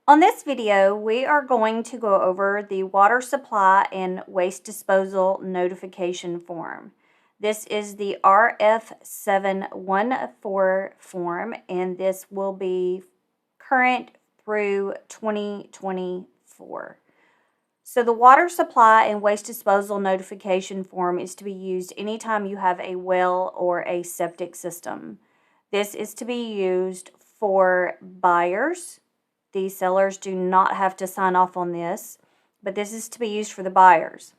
On this video, we are going to go over the water supply and waste disposal notification form. This is the RF714 form, and this will be current through 2024. So the water supply and waste disposal notification form is to be used anytime you have a well or a septic system. This is to be used for buyers. The sellers do not have to sign off on this, but this is to be used for the buyers.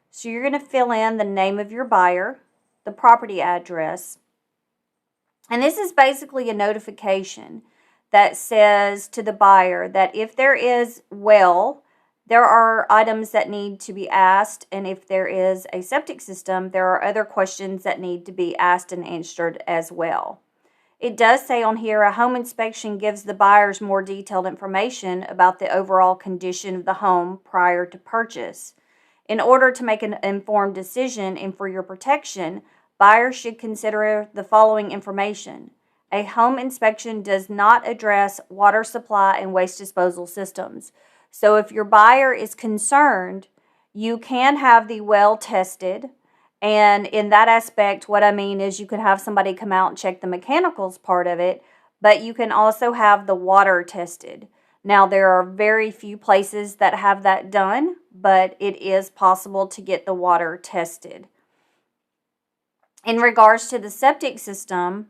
So you're going to fill in the name of your buyer, the property address, and this is basically a notification that says to the buyer that if there is well, there are items that need to be asked, and if there is a septic system, there are other questions that need to be asked and answered as well. It does say on here, a home inspection gives the buyers more detailed information about the overall condition of the home prior to purchase. In order to make an informed decision and for your protection, buyers should consider the following information. A home inspection does not address water supply and waste disposal systems. So if your buyer is concerned, you can have the well tested. And in that aspect, what I mean is you can have somebody come out and check the mechanicals part of it, but you can also have the water tested. Now, there are very few places that have that done, but it is possible to get the water tested. In regards to the septic system,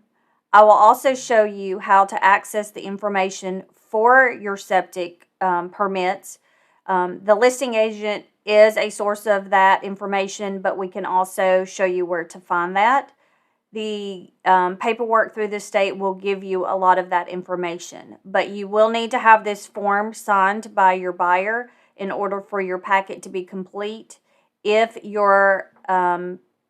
I will also show you how to access the information for your septic permits. The listing agent is a source of that information, but we can also show you where to find that. The paperwork through the state will give you a lot of that information, but you will need to have this form signed by your buyer in order for your packet to be complete if your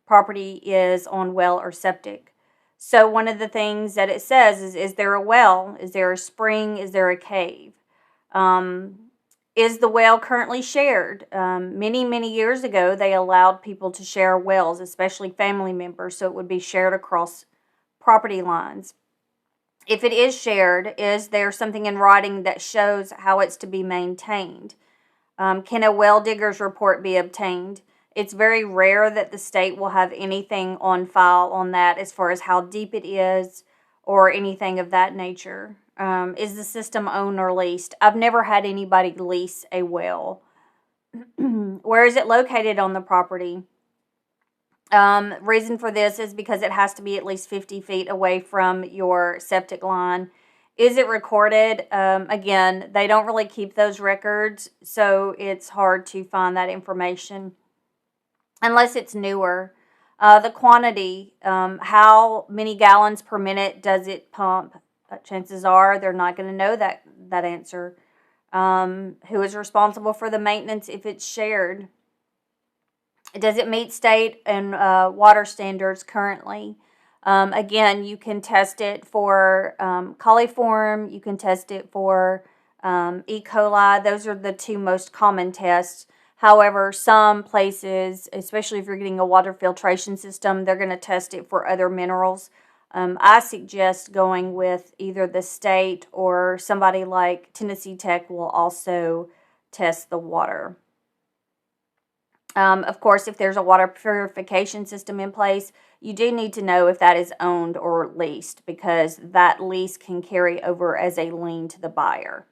property is on well or septic. So one of the things that it says is there a well? Is there a spring? Is there a cave? Is the well currently shared? Many years ago, they allowed people to share wells, especially family members, so it would be shared across property lines. If it is shared, is there something in writing that shows how it's to be maintained? Can a well digger's report be obtained? It's very rare that the state will have anything on file on that as far as how deep it is or anything of that nature. Is the system owned or leased? I've never had anybody lease a well. Where is it located on the property? Reason for this is because it has to be at least 50 feet away from your septic line. Is it recorded? Again, they don't really keep those records, so it's hard to find that information unless it's newer. The quantity, how many gallons per minute does it pump? Chances are they're not going to know that answer. Who is responsible for the maintenance if it's shared? Does it meet state and water standards currently? Again, you can test it for coliform. You can test it for E. coli. Those are the two most common tests. However, some places, especially if you're getting a water filtration system, they're going to test it for other minerals. I suggest going with either the state or somebody like Tennessee Tech will also test the water. Of course, if there's a water purification system in place, you do need to know if that is owned or leased, because that lease can carry over as a lien to the buyer.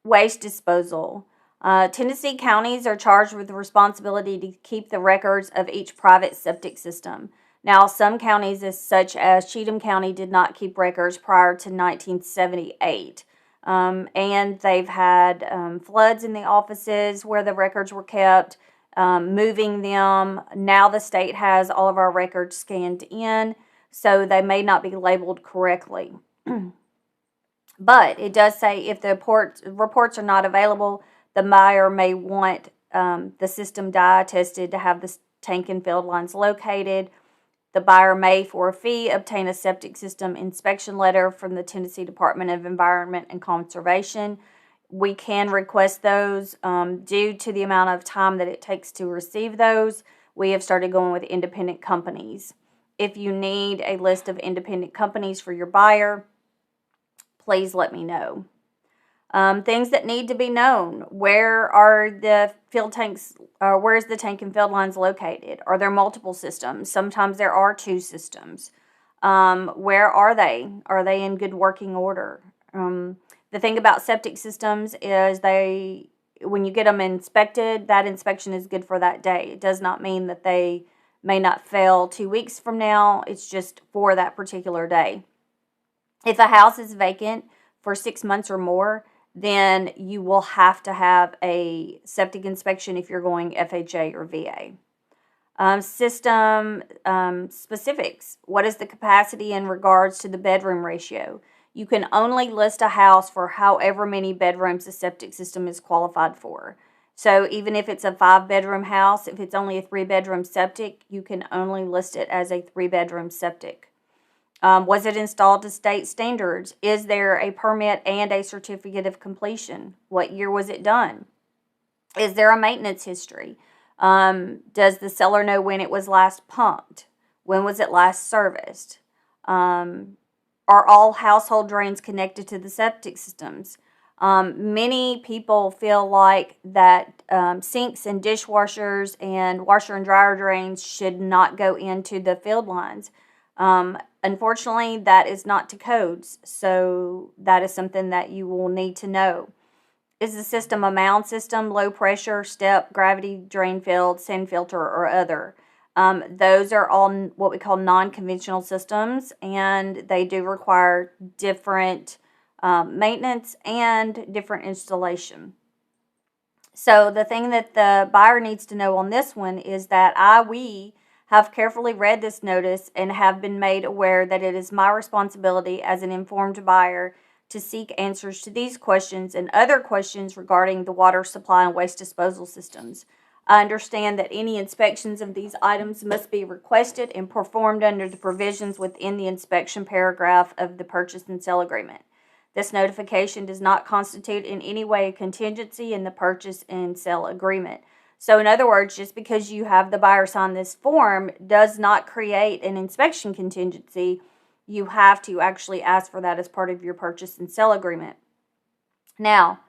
Waste disposal. Tennessee counties are charged with the responsibility to keep the records of each private septic system. Now, some counties, such as Cheatham County, did not keep records prior to 1978. And they've had floods in the offices where the records were kept, moving them. Now the state has all of our records scanned in, so they may not be labeled correctly. But it does say if the reports are not available, the buyer may want the system dye tested to have the tank and field lines located. The buyer may, for a fee, obtain a septic system inspection letter from the Tennessee Department of Environment and Conservation. We can request those due to the amount of time that it takes to receive those. We have started going with independent companies. If you need a list of independent companies for your buyer, please let me know. Things that need to be known. Where are the field tanks, where's the tank and field lines located? Are there multiple systems? Sometimes there are two systems. Where are they? Are they in good working order? The thing about septic systems is when you get them inspected, that inspection is good for that day. It does not mean that they may not fail 2 weeks from now. It's just for that particular day. If a house is vacant for 6 months or more, then you will have to have a septic inspection if you're going FHA or VA. System specifics. What is the capacity in regards to the bedroom ratio? You can only list a house for however many bedrooms the septic system is qualified for. So even if it's a 5-bedroom house, if it's only a 3-bedroom septic, you can only list it as a 3-bedroom septic. Was it installed to state standards? Is there a permit and a certificate of completion? What year was it done? Is there a maintenance history? Does the seller know when it was last pumped? When was it last serviced? Are all household drains connected to the septic systems? Many people feel like that sinks and dishwashers and washer and dryer drains should not go into the field lines. Unfortunately, that is not to codes, so that is something that you will need to know. Is the system a mound system, low pressure, step, gravity, drain field, sand filter, or other? Those are all what we call non-conventional systems, and they do require different maintenance and different installation. So the thing that the buyer needs to know on this one is that we have carefully read this notice and have been made aware that it is my responsibility as an informed buyer to seek answers to these questions and other questions regarding the water supply and waste disposal systems. I understand that any inspections of these items must be requested and performed under the provisions within the inspection paragraph of the purchase and sale agreement. This notification does not constitute in any way a contingency in the purchase and sale agreement. So in other words, just because you have the buyer sign this form does not create an inspection contingency. You have to actually ask for that as part of your purchase and sale agreement. Now,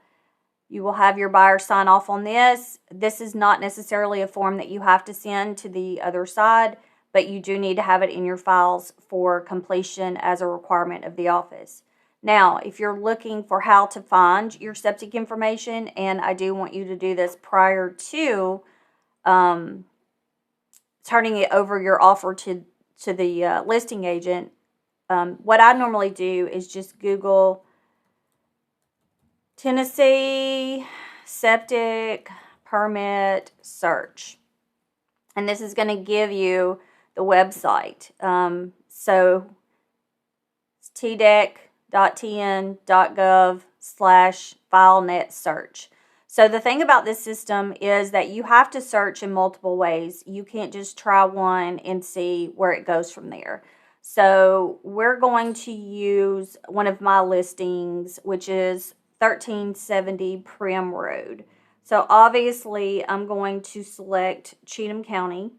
you will have your buyer sign off on this. This is not necessarily a form that you have to send to the other side, but you do need to have it in your files for completion as a requirement of the office. Now, if you're looking for how to find your septic information, and I do want you to do this prior to turning it over your offer to the listing agent, what I normally do is just Google Tennessee septic permit search. And this is going to give you the website. So it's tdec.tn.gov/filenet search. So the thing about this system is that you have to search in multiple ways. You can't just try one and see where it goes from there. So we're going to use one of my listings, which is 1370 Prim Road. So obviously I'm going to select Cheatham County.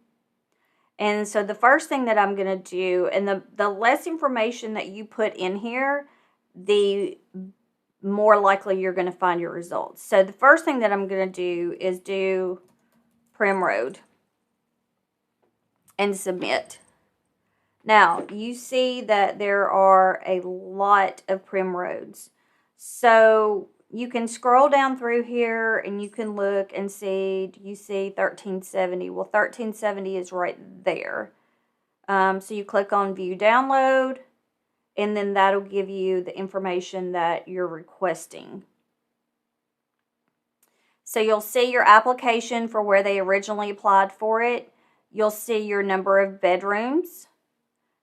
And so the first thing that I'm going to do, and the less information that you put in here, the more likely you're going to find your results. So the first thing that I'm going to do is do Prim Road and submit. Now, you see that there are a lot of Prim Roads. So you can scroll down through here and you can look and see, do you see 1370? Well, 1370 is right there. So you click on View Download, and then that'll give you the information that you're requesting. So you'll see your application for where they originally applied for it. You'll see your number of bedrooms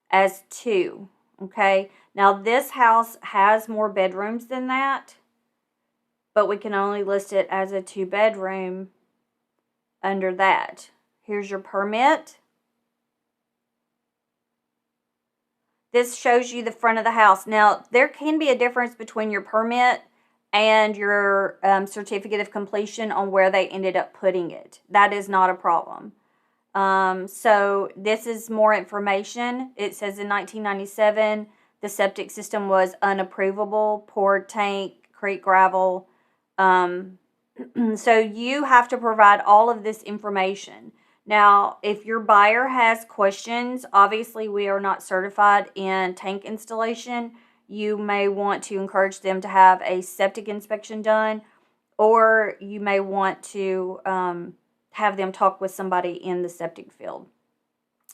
as 2, okay? Now this house has more bedrooms than that, but we can only list it as a 2-bedroom under that. Here's your permit. This shows you the front of the house. Now, there can be a difference between your permit and your certificate of completion on where they ended up putting it. That is not a problem. So this is more information. It says in 1997, the septic system was unapprovable, poor tank creek gravel. So you have to provide all of this information. Now, if your buyer has questions, obviously we are not certified in tank installation. You may want to encourage them to have a septic inspection done, or you may want to have them talk with somebody in the septic field.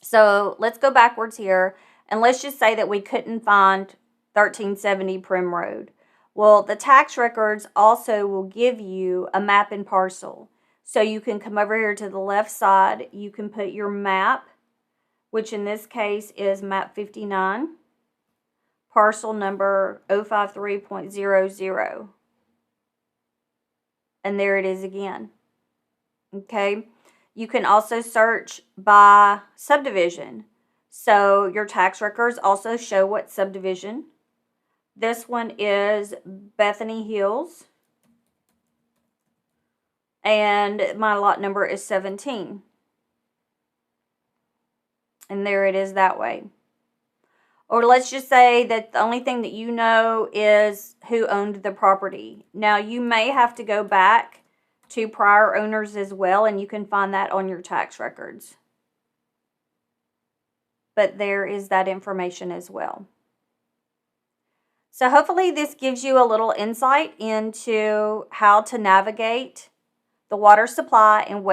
So let's go backwards here, and let's just say that we couldn't find 1370 Prim Road. Well, the tax records also will give you a map and parcel. So you can come over here to the left side. You can put your map, which in this case is map 59, parcel number 053.00. And there it is again. Okay. You can also search by subdivision. So your tax records also show what subdivision. This one is Bethany Hills. And my lot number is 17. And there it is that way. Or let's just say that the only thing that you know is who owned the property. Now, you may have to go back to prior owners as well, and you can find that on your tax records. But there is that information as well. So hopefully this gives you a little insight into how to navigate the water supply and waste